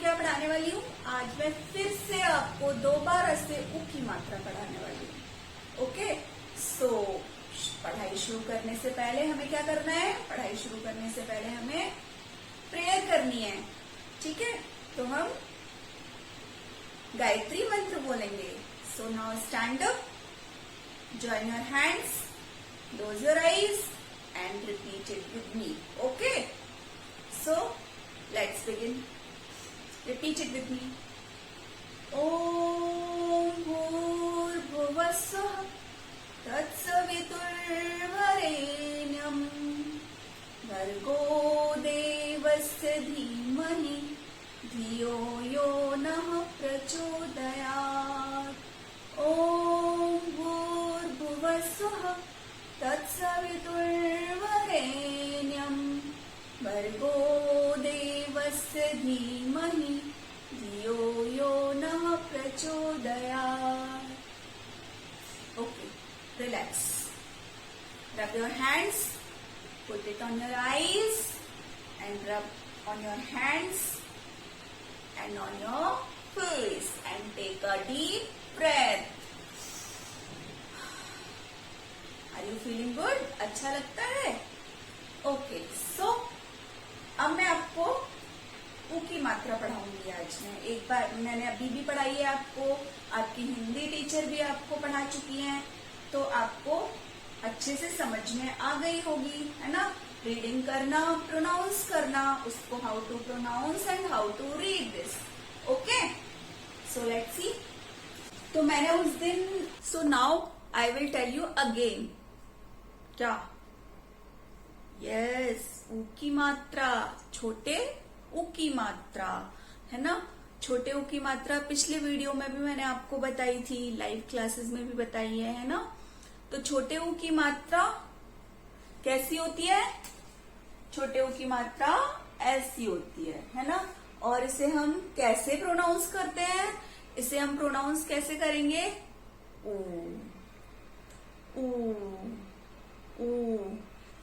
क्या पढ़ाने वाली हूँ? आज मैं फिर से आपको दोबारा से उ की मात्रा पढ़ाने वाली हूँ। ओके, सो पढ़ाई शुरू करने से पहले हमें क्या करना है? पढ़ाई शुरू करने से पहले हमें प्रेयर करनी है। ठीक है, तो हम गायत्री मंत्र बोलेंगे। So now stand up, join your hands, close your eyes and repeat it with me. Okay, so let's begin. Repeat it with me. Om Bhurbhuvasvah Tatsaviturvarenyam Bhargo Devasya Dhimahi Dhiyo Yo Nah Prachodayat. Om Bhurbhuvasvah Tatsaviturvarenyam Bhargo Devasya Dhimahi Dhiyo Yo Nah Prachodayat. Okay, relax. Rub your hands, put it on your eyes and rub on your hands and on your face and take a deep breath. Are you feeling good? अच्छा लगता है? Okay, सो अब मैं आपको उ की मात्रा पढ़ाऊंगी। आज मैं एक बार मैंने अभी भी पढ़ाई है आपको, आपकी हिंदी टीचर भी आपको पढ़ा चुकी हैं, तो आपको अच्छे से समझ में आ गई होगी, है ना? रीडिंग करना, प्रोनाउंस करना, उसको how to pronounce and how to read this. Okay, so let's see. तो मैंने उस दिन, so now I will tell you again. क्या? यस, उ की मात्रा, छोटे उ की मात्रा, है ना? छोटे उ की मात्रा पिछले वीडियो में भी मैंने आपको बताई थी, लाइव क्लासेस में भी बताई है ना? तो छोटे उ की मात्रा कैसी होती है? छोटे उ की मात्रा ऐसी होती है ना? और इसे हम कैसे प्रोनाउंस करते हैं? इसे हम प्रोनाउंस कैसे करेंगे? ऊ, ऊ, ऊ।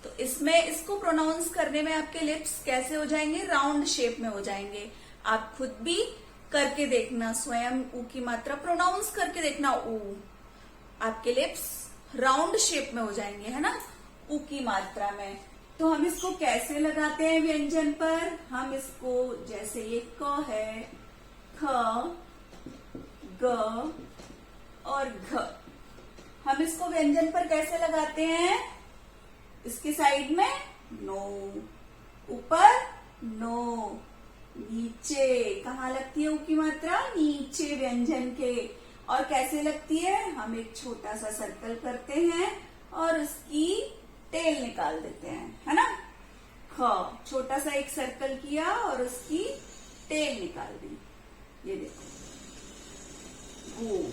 तो इसमें इसको प्रोनाउंस करने में आपके लिप्स कैसे हो जाएंगे? राउंड शेप में हो जाएंगे। आप खुद भी करके देखना, स्वयं ऊ की मात्रा प्रोनाउंस करके देखना। ऊ, आपके लिप्स राउंड शेप में हो जाएंगे, है ना? ऊ की मात्रा में। तो हम इसको कैसे लगाते हैं व्यंजन पर? हम इसको, जैसे ये क है, ख, ग और घ, हम इसको व्यंजन पर कैसे लगाते हैं? इसके साइड में नो, ऊपर नो, नीचे। कहाँ लगती है ऊ की मात्रा? नीचे व्यंजन के। और कैसे लगती है? हम एक छोटा सा सर्कल करते हैं और उसकी टेल निकाल देते हैं, है ना? ख, छोटा सा एक सर्कल किया और उसकी टेल निकाल दी। ये देखो, गु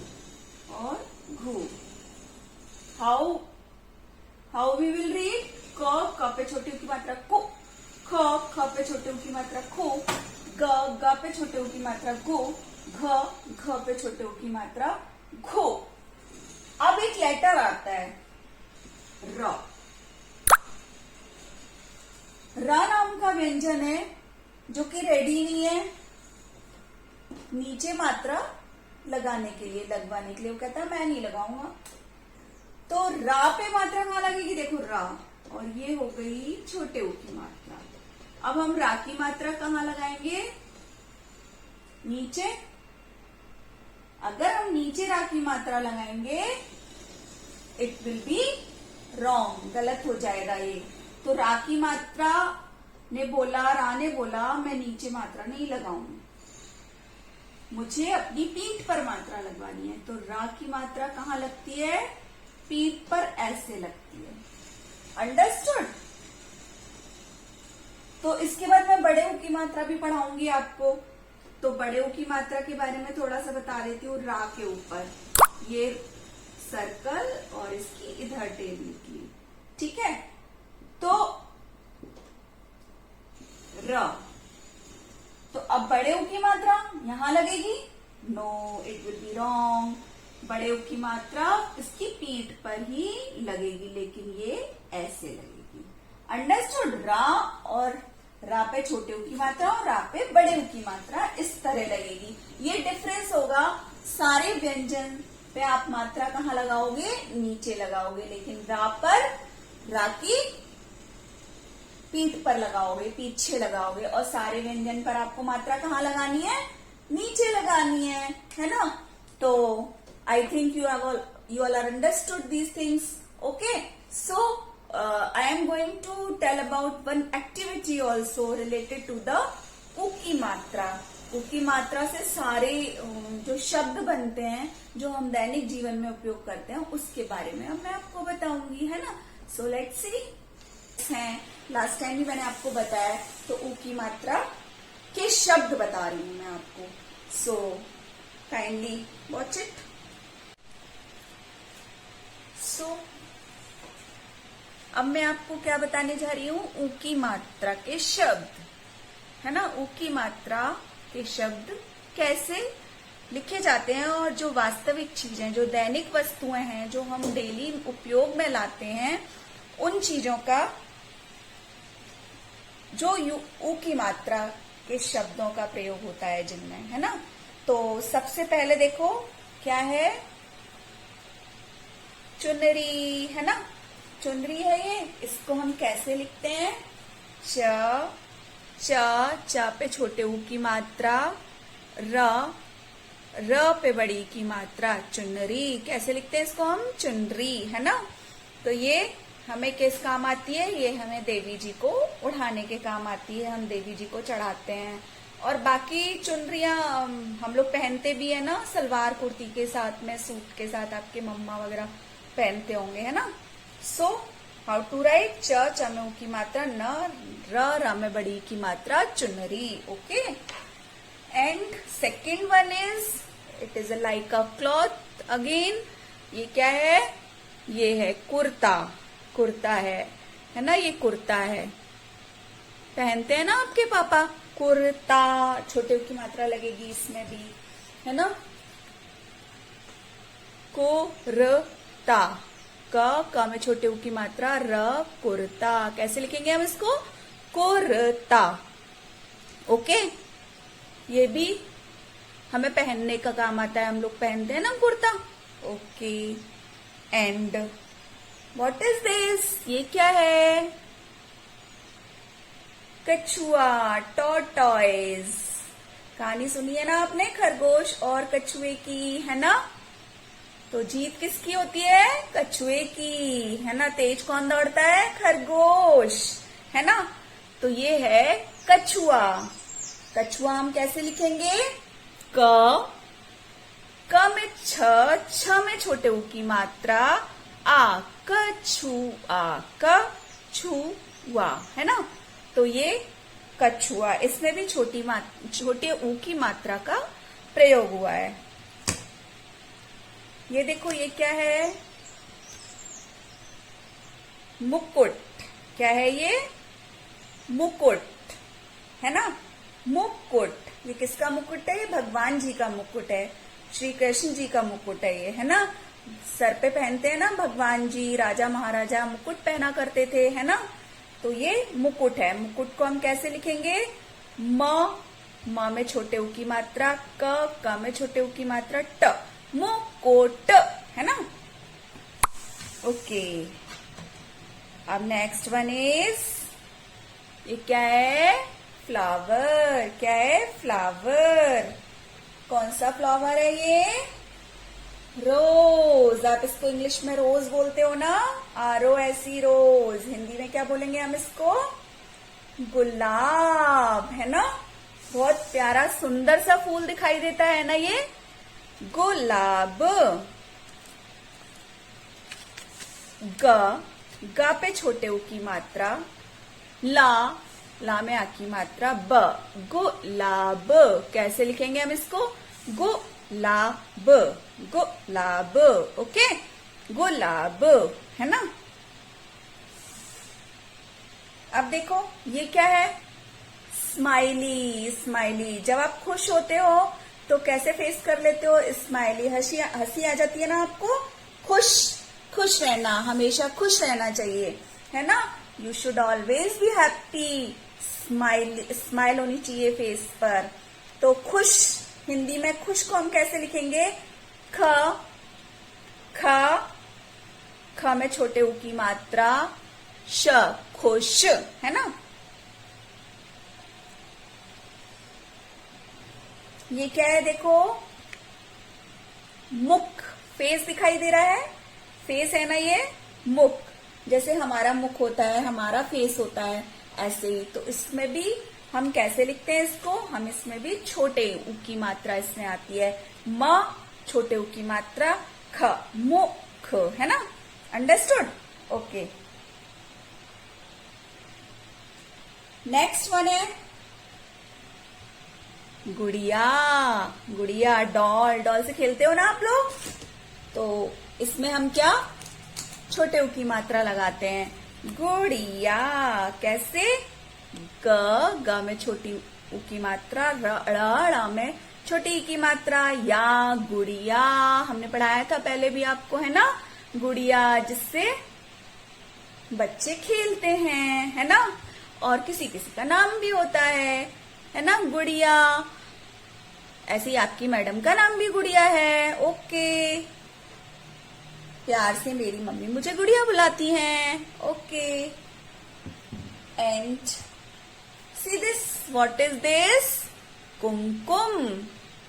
और घू। How we will read? क, क पे छोटे उ की मात्रा को, ख, ख पे छोटे उ की मात्रा खो, ग, ग पे छोटे उ की मात्रा गो, घ, घ पे छोटे उ की मात्रा घो। अब एक लेटर आता है र। र नाम का व्यंजन है जो कि रेडी नहीं है नीचे मात्रा लगाने के लिए, लगवाने के लिए। वो कहता है मैं नहीं लगाऊंगा। तो रा पे मात्रा कहाँ लगेगी? देखो रा, और ये हो गई छोटे उ की मात्रा। अब हम रा की मात्रा कहाँ लगाएंगे? नीचे। अगर हम नीचे रा की मात्रा लगाएंगे, इट विल बी रॉन्ग, गलत हो जाएगा ये। तो रा की मात्रा ने बोला, रा ने बोला मैं नीचे मात्रा नहीं लगाऊंगी, मुझे अपनी पीठ पर मात्रा लगवानी है। तो रा की मात्रा कहाँ लगती है? पीठ पर ऐसे लगती है। अंडरस्टूड? तो इसके बाद मैं बड़े उ की मात्रा भी पढ़ाऊंगी आपको। तो बड़े उ की मात्रा के बारे में थोड़ा सा बता देती हूँ। रा के ऊपर ये सर्कल और इसकी इधर टेल निकली, ठीक है? तो र, तो अब बड़े उ की मात्रा यहां लगेगी? No, it will be wrong. बड़े उ की मात्रा इसकी पीठ पर ही लगेगी, लेकिन ये ऐसे लगेगी। अंडरस्टूड? रा और रा पे छोटे ऊ की मात्रा और रा पे बड़े ऊ की मात्रा इस तरह लगेगी। ये डिफरेंस होगा। सारे व्यंजन पे आप मात्रा कहाँ लगाओगे? नीचे लगाओगे, लेकिन रा पर रा की पीठ पर लगाओगे, पीछे लगाओगे, और सारे व्यंजन पर आपको मात्रा कहाँ लगानी है? नीचे लगानी है ना? तो I think you all are understood these things. Okay, so I am going to tell about one activity also related to the ऊ की मात्रा। ऊ की मात्रा से सारे जो शब्द बनते हैं जो हम दैनिक जीवन में उपयोग करते हैं उसके बारे में अब मैं आपको बताऊंगी, है ना? सो लेट्स सी। लास्ट टाइम भी मैंने आपको बताया, तो ऊ की मात्रा के शब्द बता रही हूं मैं आपको। So kindly watch it. So अब मैं आपको क्या बताने जा रही हूं? ऊ की मात्रा के शब्द, है ना? ऊ की मात्रा के शब्द कैसे लिखे जाते हैं, और जो वास्तविक चीजें, जो दैनिक वस्तुएं हैं, जो हम डेली उपयोग में लाते हैं, उन चीजों का जो ऊ की मात्रा के शब्दों का प्रयोग होता है जिनमें, है ना? तो सबसे पहले देखो क्या है? चुनरी, है ना? चुनरी है ये। इसको हम कैसे लिखते हैं? च पे छोटे ऊ की मात्रा, र पे बड़ी की मात्रा, चुनरी। कैसे लिखते हैं इसको हम? चुनरी, है ना? तो ये हमें किस काम आती है? ये हमें देवी जी को उठाने के काम आती है, हम देवी जी को चढ़ाते हैं। और बाकी चुनरियां हम लोग पहनते भी है ना, सलवार कुर्ती के साथ में, सूट के साथ आपके मम्मा वगैरह पहनते होंगे, है ना? So how to write? च में ऊ की मात्रा, न, र में बड़ी की मात्रा, चुनरी। Okay. And second one is, it is a like a cloth again. ये क्या है? ये है कुर्ता। कुर्ता है ना? ये कुर्ता है, पहनते हैं ना आपके पापा कुर्ता। छोटे ऊ की मात्रा लगेगी इसमें भी, है ना? कुर्ता, क में छोटे ऊ की मात्रा, र, कुर्ता। कैसे लिखेंगे हम इसको? कुर्ता। ओके। ये भी हमें पहनने का काम आता है, हम लोग पहनते हैं ना kurta. Okay. And what is this? ये क्या है? कछुआ, टॉर्टॉइज। कहानी सुनी है ना आपने खरगोश और कछुए की, है ना? तो जीत किसकी होती है? कछुए की, है ना? तेज कौन दौड़ता है? खरगोश, है ना? तो ये है कछुआ। कछुआ हम कैसे लिखेंगे? क में छ में छोटे ऊ की मात्रा, आ, कछुआ, कछुआ, है ना? तो ये कछुआ, इसमें भी छोटे ऊ की मात्रा का प्रयोग हुआ है। ये देखो, ये क्या है? मुकुट। क्या है ये? मुकुट, है ना? मुकुट। ये किसका मुकुट है? ये भगवान जी का मुकुट है, श्री कृष्ण जी का मुकुट है ये, है ना? सर पे पहनते हैं ना भगवान जी, राजा महाराजा मुकुट पहना करते थे, है ना? तो ये मुकुट है। मुकुट को हम कैसे लिखेंगे? म में छोटे ऊ की मात्रा, क में छोटे ऊ की मात्रा, ट, मुकुट, है ना? ओके। अब नेक्स्ट वन इज, ये क्या है? फ्लावर। क्या है? फ्लावर। कौन सा फ्लावर है ये? रोज। आप इसको इंग्लिश में रोज बोलते हो ना, ROSE, रोज। हिंदी में क्या बोलेंगे हम इसको? गुलाब, है ना? बहुत प्यारा सुंदर सा फूल दिखाई देता है ना ये, गुलाब। ग पे छोटे ऊ की मात्रा, ला में आ की मात्रा, ब, गुलाब। कैसे लिखेंगे हम इसको? गुलाब, गुलाब। ओके, गुलाब, है ना? अब देखो, ये क्या है? स्माइली। स्माइली। जब आप खुश होते हो तो कैसे फेस कर लेते हो? स्माइली। हंसी आ जाती है ना आपको? खुश रहना, हमेशा खुश रहना चाहिए, है ना? You should always be happy. Smile smile होनी चाहिए फेस पर। तो खुश, हिंदी में खुश को हम कैसे लिखेंगे? ख ख ख में छोटे ऊ की मात्रा श, खुश, है ना। ये क्या है देखो, मुख, फेस दिखाई दे रहा है, फेस है ना ये, मुख, जैसे हमारा मुख होता है, हमारा फेस होता है, ऐसे ही। तो इसमें भी हम कैसे लिखते हैं इसको? हम इसमें भी छोटे ऊ की मात्रा इसमें आती है, म छोटे ऊ की मात्रा ख, मुख, है ना। अंडरस्टूड? ओके। नेक्स्ट वन है गुड़िया। गुड़िया, डॉल, डॉल से खेलते हो ना आप लोग। तो इसमें हम क्या छोटे ऊ की मात्रा लगाते हैं, गुड़िया। कैसे? ग में छोटी ऊ की मात्रा, ड़ में छोटी ई की मात्रा, या गुड़िया। हमने पढ़ाया था पहले भी आपको, है ना, गुड़िया जिससे बच्चे खेलते हैं, है ना। और किसी किसी का नाम भी होता है ना, गुड़िया। ऐसे ही आपकी मैडम का नाम भी गुड़िया है। ओके, प्यार से मेरी मम्मी मुझे गुड़िया बुलाती हैं। Okay, and see this, what is this? Kumkum.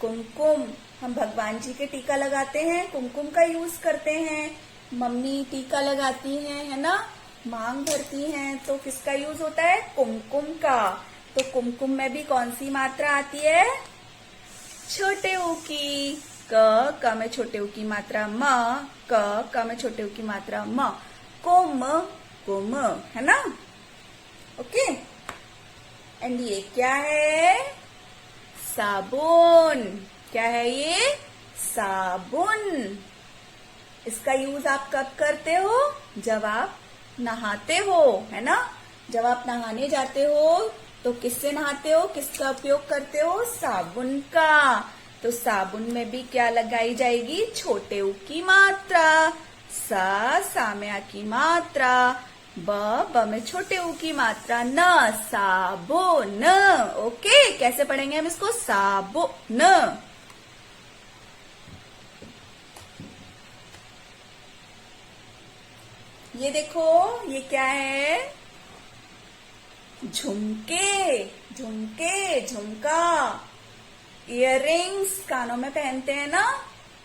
Kumkum, हम भगवान जी के टीका लगाते हैं, कुमकुम का यूज करते हैं। मम्मी टीका लगाती हैं, है ना, मांग भरती हैं, तो किसका यूज होता है? कुमकुम का। तो कुमकुम में भी कौन सी मात्रा आती है? छोटे ऊ की। क में छोटे ऊ की मात्रा म, क में छोटे ऊ की मात्रा म, कुम, कुम, है ना। ओके, एंड ये क्या है? साबुन। क्या है ये? साबुन। इसका यूज आप कब करते हो? जब आप नहाते हो, है ना। जब आप नहाने जाते हो तो किससे नहाते हो? किसका उपयोग करते हो? साबुन का। तो साबुन में भी क्या लगाई जाएगी? छोटे ऊ की मात्रा। सा में आ की मात्रा, ब में छोटे ऊ की मात्रा, न, साबुन। ओके, कैसे पढ़ेंगे हम इसको? साबुन। ये देखो, ये क्या है? झुमके। झुमके, झुमका, इयररिंग्स, कानों में पहनते हैं ना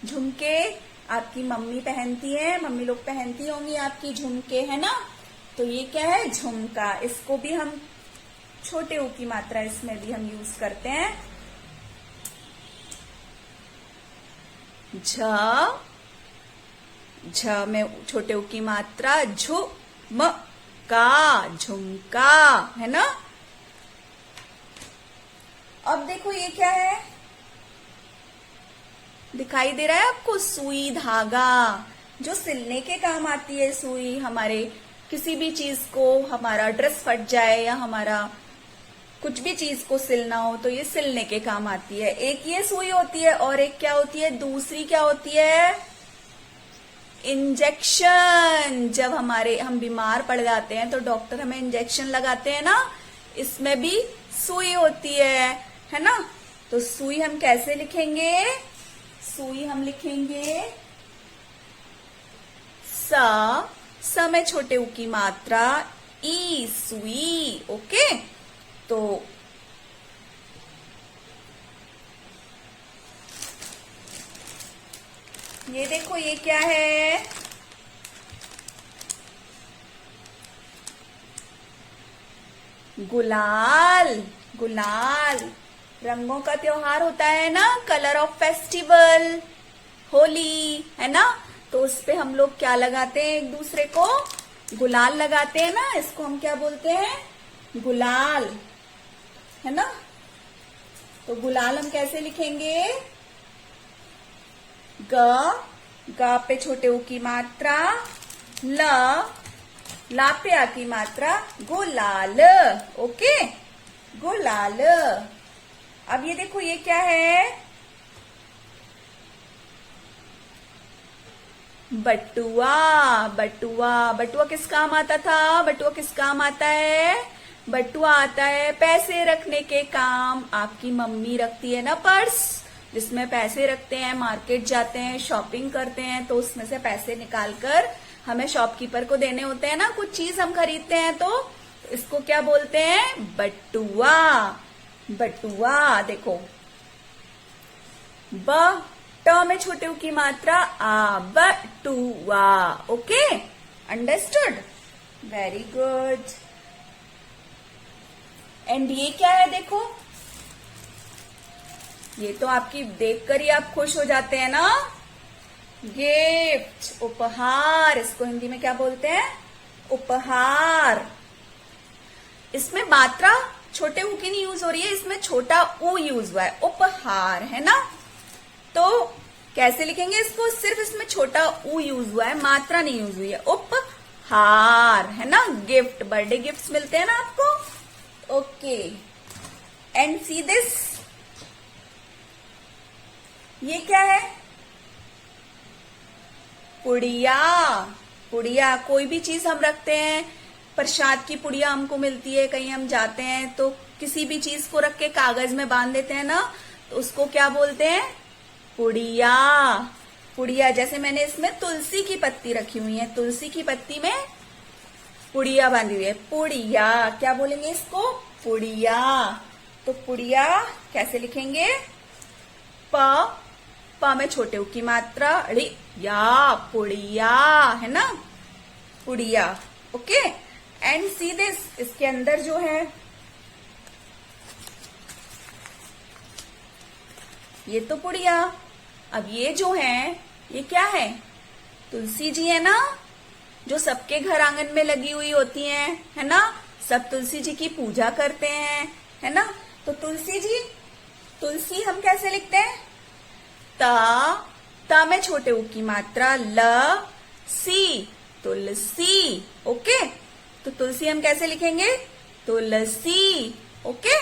झुमके। आपकी मम्मी पहनती है, मम्मी लोग पहनती होंगी आपकी झुमके, है ना। तो ये क्या है? झुमका। इसको भी हम छोटे ऊ की मात्रा इसमें भी हम यूज करते हैं। झ में छोटे ऊ की मात्रा, झुम का, झुमका, है ना। अब देखो ये क्या है? दिखाई दे रहा है आपको? सुई, धागा, जो सिलने के काम आती है सुई। हमारे किसी भी चीज को, हमारा ड्रेस फट जाए या हमारा कुछ भी चीज को सिलना हो तो ये सिलने के काम आती है। एक ये सुई होती है और एक क्या होती है? दूसरी क्या होती है? इंजेक्शन। जब हम बीमार पड़ जाते हैं तो डॉक्टर हमें इंजेक्शन लगाते हैं ना, इसमें भी सुई होती है ना। तो सुई हम कैसे लिखेंगे? सुई हम लिखेंगे स में छोटे ऊ की मात्रा, ई, सुई। ओके, तो ये देखो, ये क्या है? गुलाल। गुलाल रंगों का त्योहार होता है ना, कलर ऑफ फेस्टिवल, होली, है ना। तो उस पे हम लोग क्या लगाते हैं? एक दूसरे को गुलाल लगाते हैं ना। इसको हम क्या बोलते हैं? गुलाल, है ना। तो गुलाल हम कैसे लिखेंगे? ग पे छोटे ऊ की मात्रा, ला पे आ की मात्रा, गुलाल। ओके, गुलाल। अब ये देखो, ये क्या है? बटुआ। बटुआ, बटुआ किस काम आता था? बटुआ किस काम आता है? बटुआ आता है पैसे रखने के काम। आपकी मम्मी रखती है ना पर्स, जिसमें पैसे रखते हैं, मार्केट जाते हैं, शॉपिंग करते हैं, तो उसमें से पैसे निकालकर हमें शॉपकीपर को देने होते हैं ना, कुछ चीज हम खरीदते हैं तो इसको क्या बोलते हैं? बटुआ। बटुआ। देखो, ब ट में छोटे उ की मात्रा आ, बटुआ। Okay, understood? Very good. And ये क्या है? देखो, ये तो आपकी देखकर ही आप खुश हो जाते हैं ना। गिफ्ट, उपहार। इसको हिंदी में क्या बोलते हैं? उपहार। इसमें मात्रा छोटे ऊ की नहीं यूज हो रही है, इसमें छोटा ऊ यूज हुआ है, उपहार, है ना। तो कैसे लिखेंगे इसको? सिर्फ इसमें छोटा ऊ यूज हुआ है, मात्रा नहीं यूज हुई है, उपहार, है ना। गिफ्ट, बर्थडे गिफ्ट्स मिलते हैं ना आपको। ओके, एंड सी दिस, ये क्या है? पुड़िया। पुड़िया, कोई भी चीज हम रखते हैं, प्रसाद की पुड़िया हमको मिलती है, कहीं हम जाते हैं तो किसी भी चीज को रख के कागज में बांध देते हैं ना, तो उसको क्या बोलते हैं? पुड़िया। पुड़िया। जैसे मैंने इसमें तुलसी की पत्ती रखी हुई है, तुलसी की पत्ती में पुड़िया बांधी हुई है, पुड़िया। क्या बोलेंगे इसको? पुड़िया। तो पुड़िया कैसे लिखेंगे? प में छोटे उ की मात्रा, ड़ी, या, पुड़िया, है ना, पुड़िया। ओके, एंड सी दिस, इसके अंदर जो है ये तो पुड़िया। अब ये जो है, ये क्या है? तुलसी जी है ना, जो सबके घर आंगन में लगी हुई होती हैं, है ना। सब तुलसी जी की पूजा करते हैं, है ना। तो तुलसी जी, तुलसी हम कैसे लिखते हैं? ता में छोटे उ की मात्रा, ल, सी, तुलसी। ओके, तो तुलसी हम कैसे लिखेंगे? तुलसी। ओके,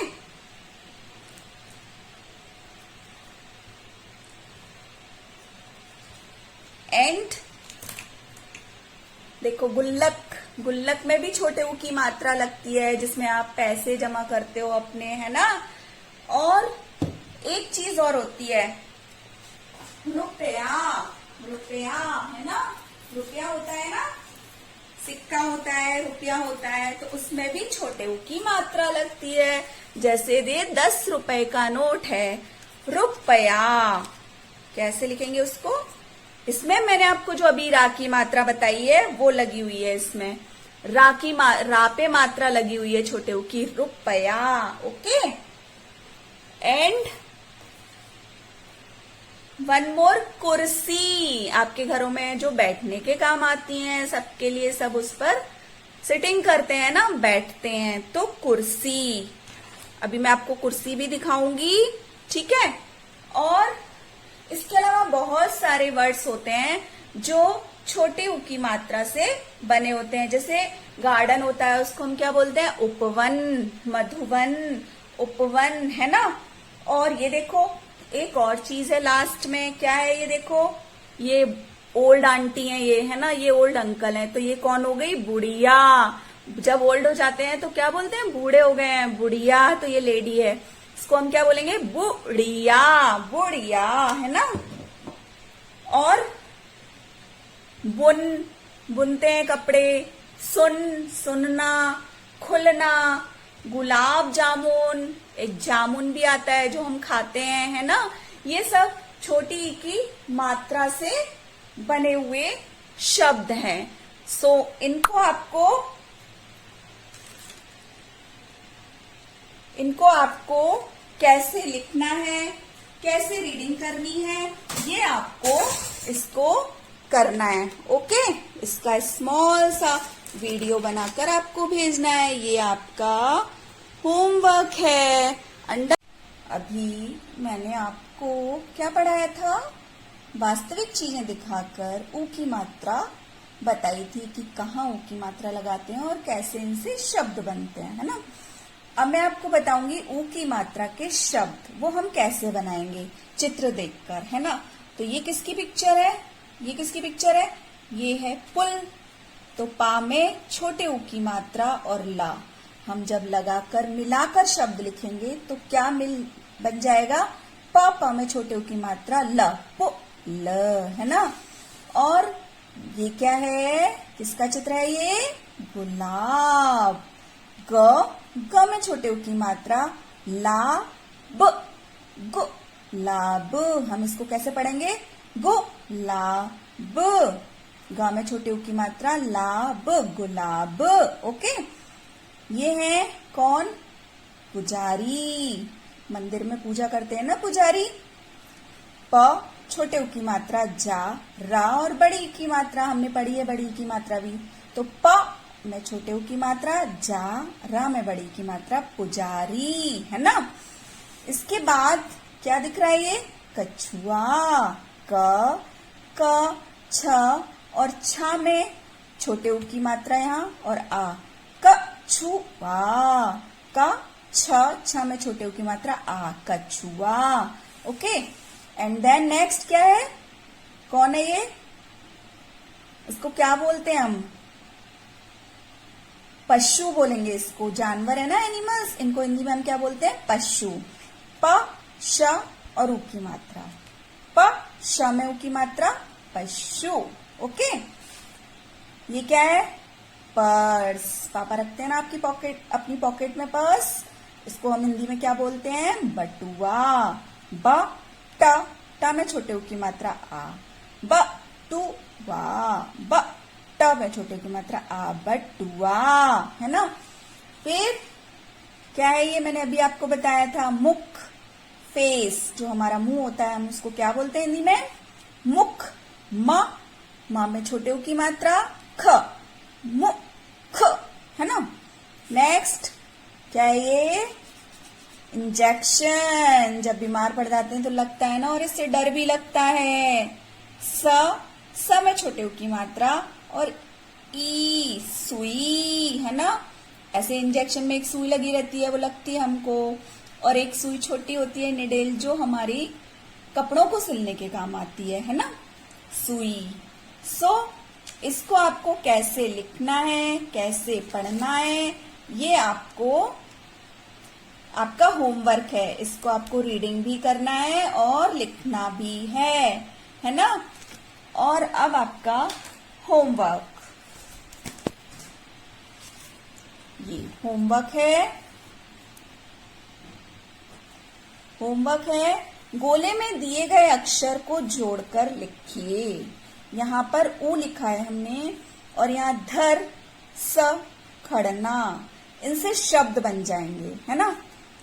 एंड देखो, गुल्लक। गुल्लक में भी छोटे उ की मात्रा लगती है, जिसमें आप पैसे जमा करते हो अपने, है ना। और एक चीज और होती है, रुपया। रुपया, है ना, रुपया होता है ना, सिक्का होता है, रुपया होता है, तो उसमें भी छोटे उ की मात्रा लगती है। जैसे दे 10 रुपए का नोट है, रुपया। कैसे लिखेंगे उसको? इसमें मैंने आपको जो अभी रा की मात्रा बताई है वो लगी हुई है, इसमें रा पे मात्रा लगी हुई है छोटे उ की, रुपया। ओके, एंड वन मोर, कुर्सी। आपके घरों में जो बैठने के काम आती हैं सबके लिए, सब उस पर सिटिंग करते हैं ना, बैठते हैं, तो कुर्सी। अभी मैं आपको कुर्सी भी दिखाऊंगी, ठीक है। और इसके अलावा बहुत सारे वर्ड्स होते हैं जो छोटे उ की मात्रा से बने होते हैं। जैसे गार्डन होता है, उसको हम क्या बोलते हैं? उपवन, मधुवन, उपवन, है ना। और ये देखो, एक और चीज है लास्ट में, क्या है ये? देखो, ये ओल्ड आंटी है, ये है ना, ये ओल्ड अंकल है, तो ये कौन हो गई? बुढ़िया। जब ओल्ड हो जाते हैं तो क्या बोलते हैं? बूढ़े हो गए हैं, बुढ़िया, तो ये लेडी है, इसको हम क्या बोलेंगे? बुढ़िया। बुढ़िया, है ना। और बुन, बुनते हैं कपड़े, सुन, सुनना, खुलना, गुलाब जामुन, एक जामुन भी आता है जो हम खाते हैं, है ना। ये सब छोटी ई की मात्रा से बने हुए शब्द हैं। सो इनको आपको कैसे लिखना है, कैसे रीडिंग करनी है, ये आपको इसको करना है। ओके, इसका स्मॉल सा वीडियो बनाकर आपको भेजना है, ये आपका होमवर्क है। अभी मैंने आपको क्या पढ़ाया था? वास्तविक चीजें दिखाकर ऊ की मात्रा बताई थी कि कहाँ ऊ की मात्रा लगाते हैं और कैसे इनसे शब्द बनते हैं, है ना। अब मैं आपको बताऊंगी ऊ की मात्रा के शब्द, वो हम कैसे बनाएंगे चित्र देखकर, है ना। तो ये किसकी पिक्चर है? ये किसकी पिक्चर है? ये है पुल। तो पा में छोटे ऊ की मात्रा और ला, हम जब लगाकर मिलाकर शब्द लिखेंगे तो क्या बन जाएगा? प में छोटे उ की मात्रा ल, पु ल, है ना। और ये क्या है? किसका चित्र है ये? गुलाब। ग में छोटे उ की मात्रा ला, ब, गुलाब। हम इसको कैसे पढ़ेंगे? गुलाब। ग में छोटे उ की मात्रा ला, ब, गुलाब। ओके, ये है कौन? पुजारी। मंदिर में पूजा करते हैं ना पुजारी। प छोटे उ की मात्रा जा, रा और बड़ी ई की मात्रा हमने पढ़ी है, बड़ी ई की मात्रा भी। तो प में छोटे उ की मात्रा जा, रा में बड़ी की मात्रा पुजारी, है ना। इसके बाद क्या दिख रहा है? ये कछुआ। क, छ और छ में छोटे उ की मात्रा यहाँ और आ, कछुआ। छ में छोटे उ की मात्रा आ, कछुआ। ओके, एंड देन नेक्स्ट क्या है? कौन है ये? इसको क्या बोलते हैं हम? पशु बोलेंगे इसको। जानवर है ना, एनिमल्स, इनको हिंदी में हम क्या बोलते हैं? पशु। प, श और उ की मात्रा। प, श में उ की मात्रा पशु। ओके, ये क्या है? पर्स। पापा रखते हैं ना अपनी पॉकेट में पर्स। इसको हम हिंदी में क्या बोलते हैं? बटुआ। ब, ट में छोटे उ की मात्रा आ, बटुआ। ब, ट में छोटे की मात्रा आ, बटुआ, है ना। फिर क्या है ये? मैंने अभी आपको बताया था, मुख, फेस। जो हमारा मुंह होता है हम उसको क्या बोलते हैं हिंदी में? मुख। म में छोटे उ की मात्रा ख, मुख, है ना। नेक्स्ट क्या है ये? इंजेक्शन। जब बीमार पड़ जाते हैं तो लगता है ना, और इससे डर भी लगता है। स में छोटे उ की मात्रा और ई, सुई, है ना। ऐसे इंजेक्शन में एक सुई लगी रहती है, वो लगती है हमको, और एक सुई छोटी होती है निडेल, जो हमारी कपड़ों को सिलने के काम आती है ना, सुई। इसको आपको कैसे लिखना है, कैसे पढ़ना है, ये आपका होमवर्क है। इसको आपको रीडिंग भी करना है और लिखना भी है ना। और अब आपका होमवर्क, ये होमवर्क है। गोले में दिए गए अक्षर को जोड़कर लिखिए। यहाँ पर ऊ लिखा है हमने, और यहाँ धर, स, खड़ना, इनसे शब्द बन जाएंगे, है ना।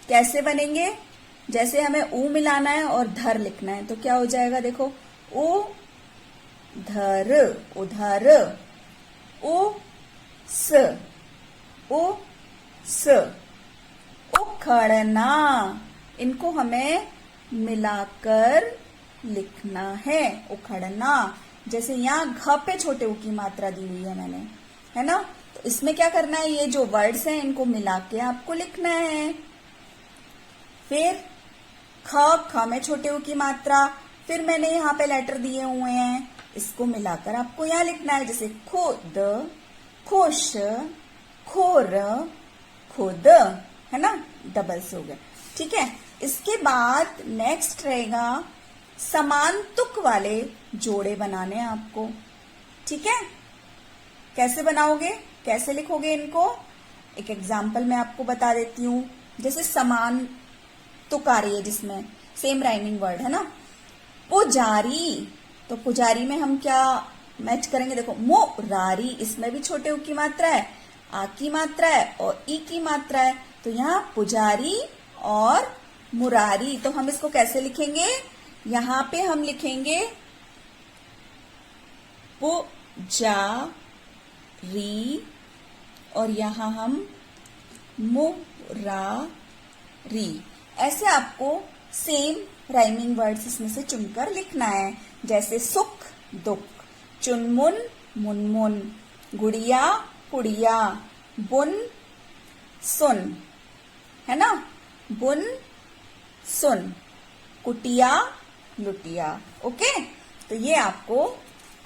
कैसे बनेंगे? जैसे हमें ऊ मिलाना है और धर लिखना है, तो क्या हो जाएगा? देखो, ऊ धर, उधर, उ स, उखड़ना। इनको हमें मिलाकर लिखना है, उखड़ना। जैसे यहाँ घ पे छोटे उ की मात्रा दी हुई है मैंने, है ना। तो इसमें क्या करना है? ये जो वर्ड्स हैं इनको मिला के आपको लिखना है। फिर ख में छोटे उ की मात्रा, फिर मैंने यहाँ पे लेटर दिए हुए हैं, इसको मिलाकर आपको यहाँ लिखना है। जैसे खुद, खुश, खोर, खुद, है ना, डबल से हो गया। ठीक है। इसके बाद नेक्स्ट रहेगा समान तुक वाले जोड़े बनाने हैं आपको। ठीक है, कैसे बनाओगे, कैसे लिखोगे इनको? एक एग्जाम्पल मैं आपको बता देती हूँ। जैसे समान तुक आ रही है जिसमें सेम राइमिंग वर्ड है ना, पुजारी, तो पुजारी में हम क्या मैच करेंगे? देखो, मुरारी, इसमें भी छोटे उ की मात्रा है, आ की मात्रा है और ई की मात्रा है, तो यहाँ पुजारी और मुरारी। तो हम इसको कैसे लिखेंगे? यहाँ पे हम लिखेंगे पुजारी और यहाँ हम मुरारी। ऐसे आपको सेम राइमिंग वर्ड्स इसमें से चुनकर लिखना है। जैसे सुख, दुख, चुनमुन, मुनमुन, गुड़िया, कुड़िया, बुन, सुन, है ना, बुन, सुन, कुटिया, लुटिया। ओके, तो ये आपको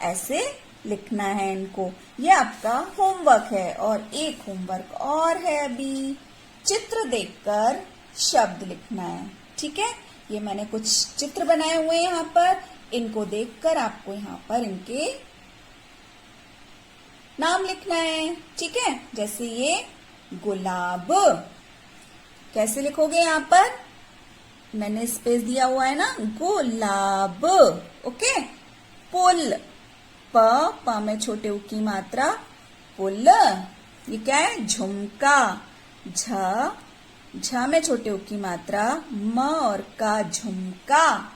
ऐसे लिखना है इनको। ये आपका होमवर्क है। और एक होमवर्क और है अभी, चित्र देखकर शब्द लिखना है। ठीक है, ये मैंने कुछ चित्र बनाए हुए हैं यहाँ पर, इनको देखकर आपको यहाँ पर इनके नाम लिखना है। ठीक है, जैसे ये गुलाब, कैसे लिखोगे यहाँ पर, मैंने स्पेस दिया हुआ है ना, गुलाब। ओके, पुल, प में छोटे उ की मात्रा, पुल। ये क्या है, झुमका, झ में छोटे उ की मात्रा, म और का, झुमका।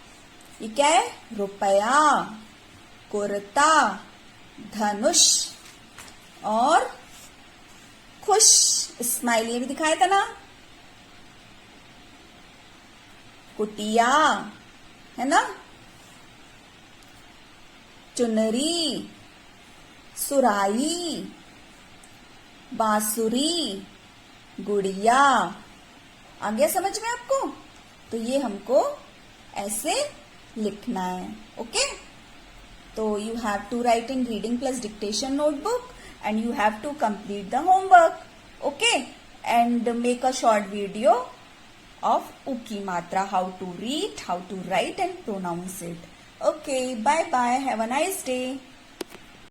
ये क्या है, रुपया, कुर्ता, धनुष और खुश, स्माइल, ये भी दिखाया था ना, कुटिया, है ना, चुनरी, सुराही, बांसुरी, गुड़िया। आ गया समझ में आपको? तो ये हमको ऐसे लिखना है। ओके, तो you have to write in reading plus dictation notebook and you have to complete the homework. Okay, and make a short video of U की मात्रा, how to read, how to write and pronounce it. Okay, bye bye, have a nice day.